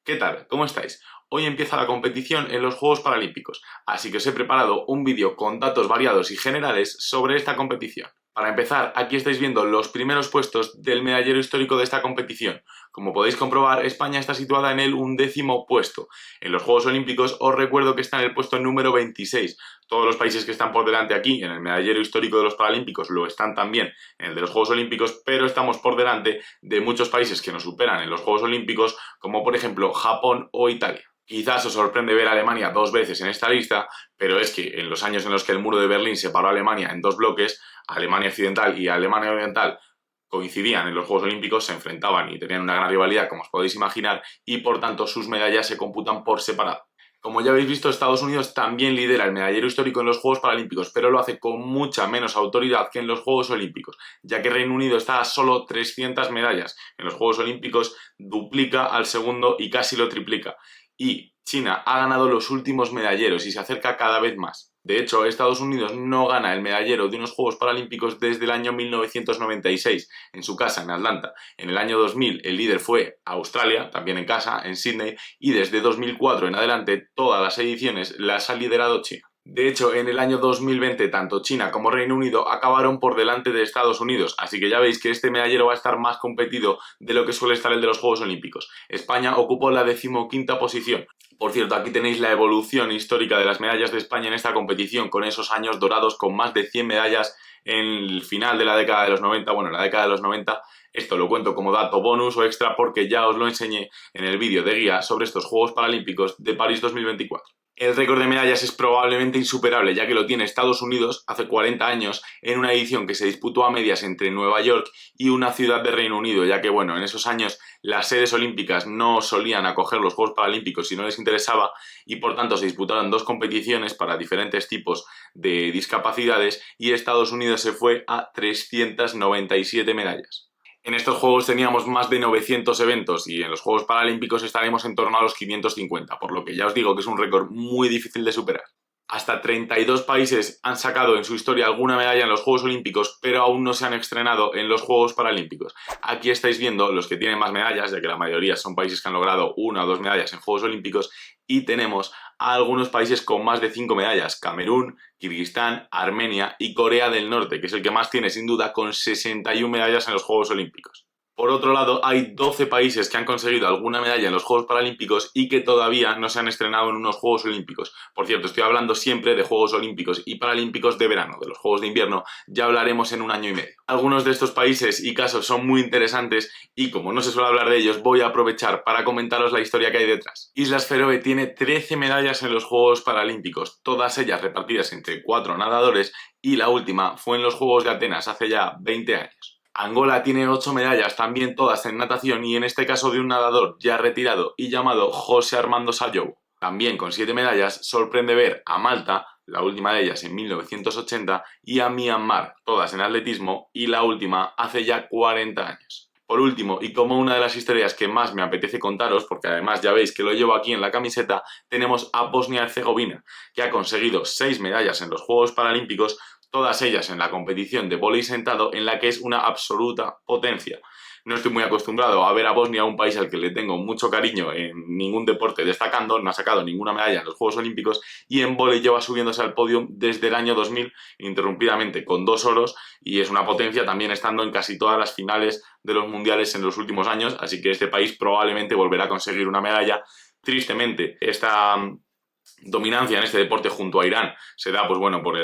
¿Qué tal? ¿Cómo estáis? Hoy empieza la competición en los Juegos Paralímpicos, así que os he preparado un vídeo con datos variados y generales sobre esta competición. Para empezar, aquí estáis viendo los primeros puestos del medallero histórico de esta competición. Como podéis comprobar, España está situada en el 11º puesto. En los Juegos Olímpicos os recuerdo que está en el puesto número 26. Todos los países que están por delante aquí en el medallero histórico de los Paralímpicos lo están también en el de los Juegos Olímpicos, pero estamos por delante de muchos países que nos superan en los Juegos Olímpicos, como por ejemplo Japón o Italia. Quizás os sorprende ver a Alemania dos veces en esta lista, pero es que en los años en los que el muro de Berlín separó a Alemania en dos bloques, Alemania Occidental y Alemania Oriental coincidían en los Juegos Olímpicos, se enfrentaban y tenían una gran rivalidad, como os podéis imaginar, y por tanto sus medallas se computan por separado. Como ya habéis visto, Estados Unidos también lidera el medallero histórico en los Juegos Paralímpicos, pero lo hace con mucha menos autoridad que en los Juegos Olímpicos, ya que Reino Unido está a solo 300 medallas. En los Juegos Olímpicos duplica al segundo y casi lo triplica. Y China ha ganado los últimos medalleros y se acerca cada vez más. De hecho, Estados Unidos no gana el medallero de unos Juegos Paralímpicos desde el año 1996, en su casa, en Atlanta. En el año 2000 el líder fue Australia, también en casa, en Sydney, y desde 2004 en adelante todas las ediciones las ha liderado China. De hecho, en el año 2020 tanto China como Reino Unido acabaron por delante de Estados Unidos, así que ya veis que este medallero va a estar más competido de lo que suele estar el de los Juegos Olímpicos. España ocupó la 15ª posición. Por cierto, aquí tenéis la evolución histórica de las medallas de España en esta competición, con esos años dorados con más de 100 medallas en el final de la década de los 90, bueno, en la década de los 90. Esto lo cuento como dato bonus o extra porque ya os lo enseñé en el vídeo de guía sobre estos Juegos Paralímpicos de París 2024. El récord de medallas es probablemente insuperable, ya que lo tiene Estados Unidos hace 40 años en una edición que se disputó a medias entre Nueva York y una ciudad de Reino Unido, ya que bueno, en esos años las sedes olímpicas no solían acoger los Juegos Paralímpicos si no les interesaba y por tanto se disputaron dos competiciones para diferentes tipos de discapacidades y Estados Unidos se fue a 397 medallas. En estos Juegos teníamos más de 900 eventos y en los Juegos Paralímpicos estaremos en torno a los 550, por lo que ya os digo que es un récord muy difícil de superar. Hasta 32 países han sacado en su historia alguna medalla en los Juegos Olímpicos, pero aún no se han estrenado en los Juegos Paralímpicos. Aquí estáis viendo los que tienen más medallas, ya que la mayoría son países que han logrado una o dos medallas en Juegos Olímpicos, y tenemos a algunos países con más de 5 medallas: Camerún, Kirguistán, Armenia y Corea del Norte, que es el que más tiene sin duda, con 61 medallas en los Juegos Olímpicos. Por otro lado, hay 12 países que han conseguido alguna medalla en los Juegos Paralímpicos y que todavía no se han estrenado en unos Juegos Olímpicos. Por cierto, estoy hablando siempre de Juegos Olímpicos y Paralímpicos de verano. De los Juegos de invierno ya hablaremos en un año y medio. Algunos de estos países y casos son muy interesantes y como no se suele hablar de ellos, voy a aprovechar para comentaros la historia que hay detrás. Islas Feroe tiene 13 medallas en los Juegos Paralímpicos, todas ellas repartidas entre 4 nadadores, y la última fue en los Juegos de Atenas hace ya 20 años. Angola tiene 8 medallas, también todas en natación y en este caso de un nadador ya retirado y llamado José Armando Sallou. También con 7 medallas sorprende ver a Malta, la última de ellas en 1980, y a Myanmar, todas en atletismo y la última hace ya 40 años. Por último, y como una de las historias que más me apetece contaros, porque además ya veis que lo llevo aquí en la camiseta, tenemos a Bosnia-Herzegovina, que ha conseguido 6 medallas en los Juegos Paralímpicos, todas ellas en la competición de vóley sentado, en la que es una absoluta potencia. No estoy muy acostumbrado a ver a Bosnia, un país al que le tengo mucho cariño en ningún deporte destacando, no ha sacado ninguna medalla en los Juegos Olímpicos y en vóley lleva subiéndose al podio desde el año 2000 ininterrumpidamente con 2 oros y es una potencia también estando en casi todas las finales de los mundiales en los últimos años, así que este país probablemente volverá a conseguir una medalla. Tristemente, esta dominancia en este deporte junto a Irán se da pues bueno, por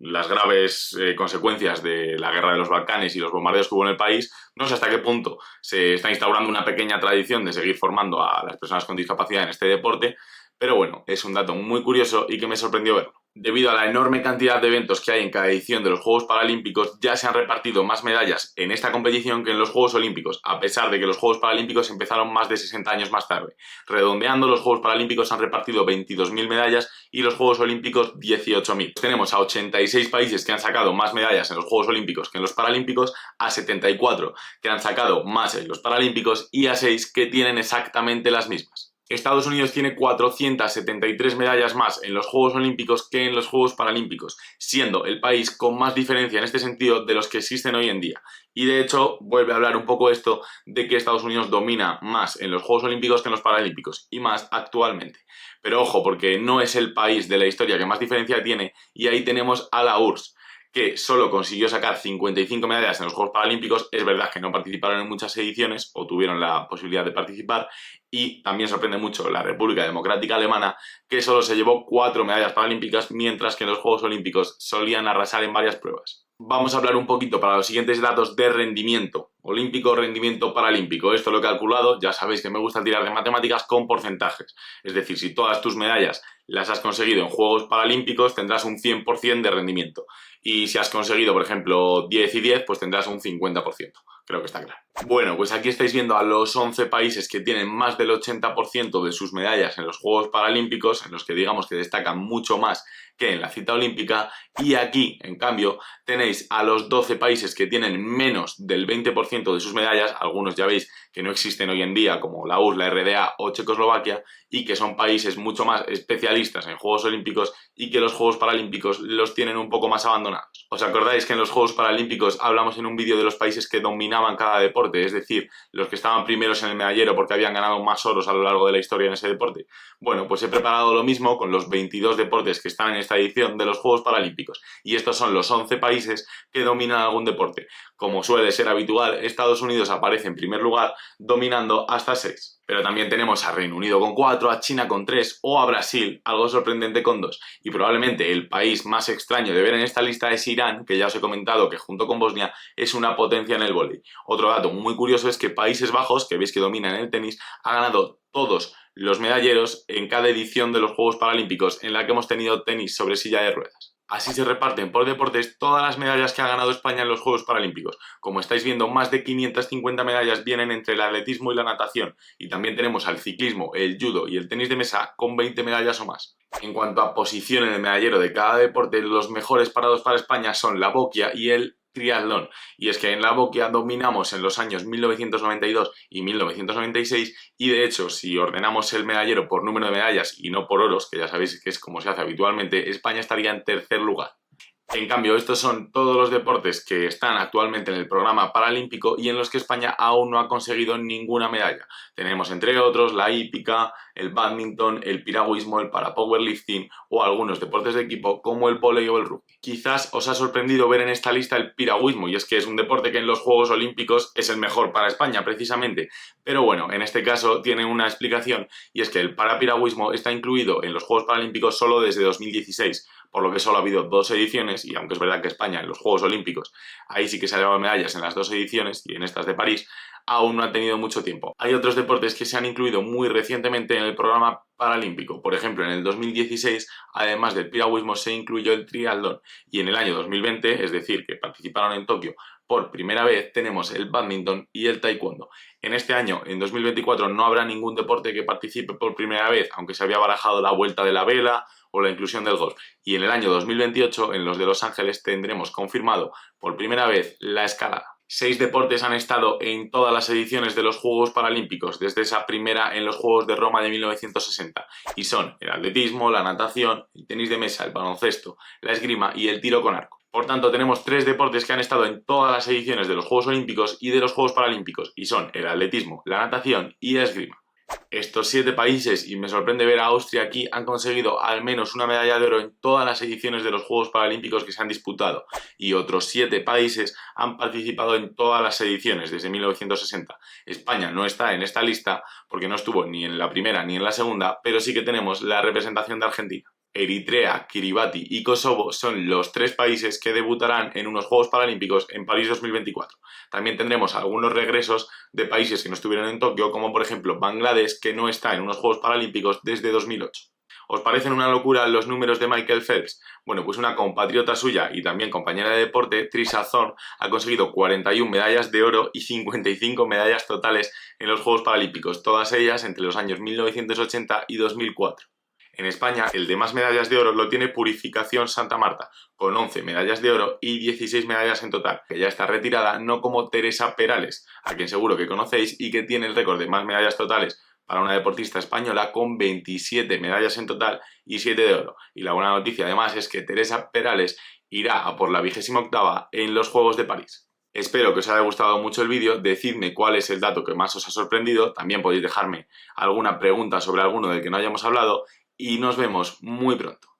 las graves consecuencias de la guerra de los Balcanes y los bombardeos que hubo en el país. No sé hasta qué punto se está instaurando una pequeña tradición de seguir formando a las personas con discapacidad en este deporte, pero bueno, es un dato muy curioso y que me sorprendió verlo. Debido a la enorme cantidad de eventos que hay en cada edición de los Juegos Paralímpicos, ya se han repartido más medallas en esta competición que en los Juegos Olímpicos, a pesar de que los Juegos Paralímpicos empezaron más de 60 años más tarde. Redondeando, los Juegos Paralímpicos han repartido 22.000 medallas y los Juegos Olímpicos 18.000. Tenemos a 86 países que han sacado más medallas en los Juegos Olímpicos que en los Paralímpicos, a 74 que han sacado más en los Paralímpicos y a 6 que tienen exactamente las mismas. Estados Unidos tiene 473 medallas más en los Juegos Olímpicos que en los Juegos Paralímpicos, siendo el país con más diferencia en este sentido de los que existen hoy en día. Y de hecho, vuelve a hablar un poco esto de que Estados Unidos domina más en los Juegos Olímpicos que en los Paralímpicos, y más actualmente. Pero ojo, porque no es el país de la historia que más diferencia tiene, y ahí tenemos a la URSS, que solo consiguió sacar 55 medallas en los Juegos Paralímpicos. Es verdad que no participaron en muchas ediciones o tuvieron la posibilidad de participar, y también sorprende mucho la República Democrática Alemana, que solo se llevó 4 medallas paralímpicas, mientras que en los Juegos Olímpicos solían arrasar en varias pruebas. Vamos a hablar un poquito para los siguientes datos de rendimiento olímpico, rendimiento paralímpico. Esto lo he calculado, ya sabéis que me gusta tirar de matemáticas con porcentajes. Es decir, si todas tus medallas las has conseguido en Juegos Paralímpicos, tendrás un 100% de rendimiento. Y si has conseguido, por ejemplo, 10 y 10, pues tendrás un 50%. Creo que está claro. Bueno, pues aquí estáis viendo a los 11 países que tienen más del 80% de sus medallas en los Juegos Paralímpicos, en los que digamos que destacan mucho más que en la cita olímpica, y aquí, en cambio, tenéis a los 12 países que tienen menos del 20% de sus medallas, algunos ya veis que no existen hoy en día, como la URSS, la RDA o Checoslovaquia, y que son países mucho más especialistas en Juegos Olímpicos y que los Juegos Paralímpicos los tienen un poco más abandonados. ¿Os acordáis que en los Juegos Paralímpicos hablamos en un vídeo de los países que dominaban cada deporte? Es decir, los que estaban primeros en el medallero porque habían ganado más oros a lo largo de la historia en ese deporte. Bueno, pues he preparado lo mismo con los 22 deportes que están en esta edición de los Juegos Paralímpicos. Y estos son los 11 países que dominan algún deporte. Como suele ser habitual, Estados Unidos aparece en primer lugar, dominando hasta 6. Pero también tenemos a Reino Unido con 4, a China con 3 o a Brasil, algo sorprendente, con 2. Y probablemente el país más extraño de ver en esta lista es Irán, que ya os he comentado que junto con Bosnia es una potencia en el vóley. Otro dato muy curioso es que Países Bajos, que veis que domina en el tenis, ha ganado todos los medalleros en cada edición de los Juegos Paralímpicos en la que hemos tenido tenis sobre silla de ruedas. Así se reparten por deportes todas las medallas que ha ganado España en los Juegos Paralímpicos. Como estáis viendo, más de 550 medallas vienen entre el atletismo y la natación, y también tenemos al ciclismo, el judo y el tenis de mesa con 20 medallas o más. En cuanto a posición en el medallero de cada deporte, los mejores parados para España son la boquia y el triatlón. Y es que en la boquia dominamos en los años 1992 y 1996, y de hecho, si ordenamos el medallero por número de medallas y no por oros, que ya sabéis que es como se hace habitualmente, España estaría en tercer lugar. En cambio, estos son todos los deportes que están actualmente en el programa paralímpico y en los que España aún no ha conseguido ninguna medalla. Tenemos, entre otros, la hípica, el bádminton, el piragüismo, el parapowerlifting o algunos deportes de equipo como el vóley o el rugby. Quizás os ha sorprendido ver en esta lista el piragüismo, y es que es un deporte que en los Juegos Olímpicos es el mejor para España, precisamente. Pero bueno, en este caso tiene una explicación, y es que el parapiragüismo está incluido en los Juegos Paralímpicos solo desde 2016, por lo que solo ha habido 2 ediciones, y aunque es verdad que España en los Juegos Olímpicos ahí sí que se ha llevado medallas en las 2 ediciones y en estas de París, aún no ha tenido mucho tiempo. Hay otros deportes que se han incluido muy recientemente en el programa paralímpico. Por ejemplo, en el 2016, además del piragüismo, se incluyó el triatlón, y en el año 2020, es decir, que participaron en Tokio por primera vez, tenemos el bádminton y el taekwondo. En este año, en 2024, no habrá ningún deporte que participe por primera vez, aunque se había barajado la vuelta de la vela o la inclusión del golf. Y en el año 2028, en los de Los Ángeles, tendremos confirmado por primera vez la escalada. 6 deportes han estado en todas las ediciones de los Juegos Paralímpicos, desde esa primera en los Juegos de Roma de 1960, y son el atletismo, la natación, el tenis de mesa, el baloncesto, la esgrima y el tiro con arco. Por tanto, tenemos 3 deportes que han estado en todas las ediciones de los Juegos Olímpicos y de los Juegos Paralímpicos, y son el atletismo, la natación y la esgrima. Estos 7 países, y me sorprende ver a Austria aquí, han conseguido al menos una medalla de oro en todas las ediciones de los Juegos Paralímpicos que se han disputado, y otros 7 países han participado en todas las ediciones desde 1960. España no está en esta lista porque no estuvo ni en la primera ni en la segunda, pero sí que tenemos la representación de Argentina. Eritrea, Kiribati y Kosovo son los 3 países que debutarán en unos Juegos Paralímpicos en París 2024. También tendremos algunos regresos de países que no estuvieron en Tokio, como por ejemplo Bangladesh, que no está en unos Juegos Paralímpicos desde 2008. ¿Os parecen una locura los números de Michael Phelps? Bueno, pues una compatriota suya y también compañera de deporte, Trisha Thorne, ha conseguido 41 medallas de oro y 55 medallas totales en los Juegos Paralímpicos, todas ellas entre los años 1980 y 2004. En España, el de más medallas de oro lo tiene Purificación Santa Marta, con 11 medallas de oro y 16 medallas en total, que ya está retirada, no como Teresa Perales, a quien seguro que conocéis y que tiene el récord de más medallas totales para una deportista española con 27 medallas en total y 7 de oro. Y la buena noticia además es que Teresa Perales irá a por la 28ª en los Juegos de París. Espero que os haya gustado mucho el vídeo, decidme cuál es el dato que más os ha sorprendido, también podéis dejarme alguna pregunta sobre alguno del que no hayamos hablado y nos vemos muy pronto.